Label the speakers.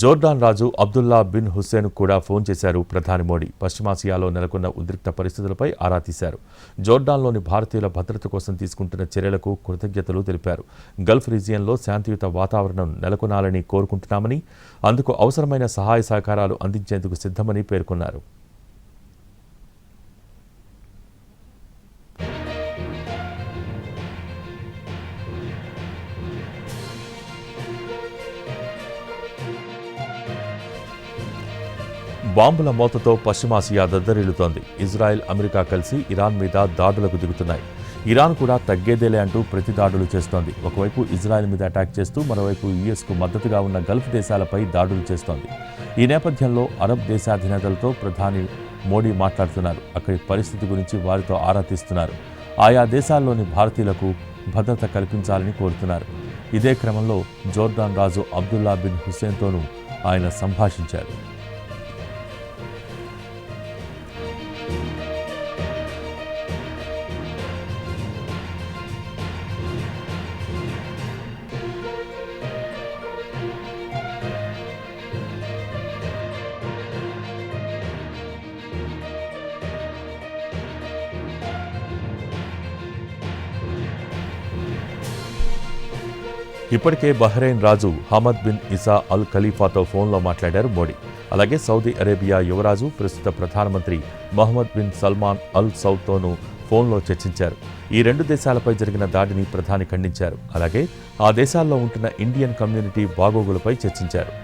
Speaker 1: Jordan రాజు Abdullah bin Hussain కూడా phone చేశారు ప్రధాని మోడీ. పశ్చిమాసియాలో నెలకొన్న ఉద్రిక్త పరిస్థితులపై ఆరా తీశారు. జోర్డాన్లోని భారతీయుల భద్రత కోసం తీసుకుంటున్న చర్యలకు కృతజ్ఞతలు తెలిపారు. గల్ఫ్ రీజియన్లో శాంతియుత వాతావరణం నెలకొనాలని కోరుకుంటున్నామని, అందుకు అవసరమైన సహాయ సహకారాలు అందించేందుకు సిద్ధమని పేర్కొన్నారు. బాంబుల మోతతో పశ్చిమాసియా దద్దరిల్లుతోంది. ఇజ్రాయెల్, అమెరికా కలిసి ఇరాన్ మీద దాడులకు దిగుతున్నాయి. ఇరాన్ కూడా తగ్గేదేలే అంటూ ప్రతి దాడులు చేస్తోంది. ఒకవైపు ఇజ్రాయెల్ మీద అటాక్ చేస్తూ మరోవైపు యుఎస్కు మద్దతుగా ఉన్న గల్ఫ్ దేశాలపై దాడులు చేస్తోంది. ఈ నేపథ్యంలో అరబ్ దేశాధినేతలతో ప్రధాని మోడీ మాట్లాడుతున్నారు. అక్కడి పరిస్థితి గురించి వారితో ఆరా తీస్తున్నారు. ఆయా దేశాల్లోని భారతీయులకు భద్రత కల్పించాలని కోరుతున్నారు. ఇదే క్రమంలో జోర్డాన్ రాజు అబ్దుల్లా బిన్ హుస్సేన్తోనూ ఆయన సంభాషించారు. ఇప్పటికే బహ్రెయిన్ రాజు హమద్ బిన్ ఇసా అల్ ఖలీఫాతో ఫోన్లో మాట్లాడారు మోడీ. అలాగే సౌదీ అరేబియా యువరాజు, ప్రస్తుత ప్రధానమంత్రి మహమ్మద్ బిన్ సల్మాన్ అల్ సౌద్తోనూ ఫోన్లో చర్చించారు. ఈ రెండు దేశాలపై జరిగిన దాడిని ప్రధాని ఖండించారు. అలాగే ఆ దేశాల్లో ఉంటున్న ఇండియన్ కమ్యూనిటీ బాగోగులపై చర్చించారు.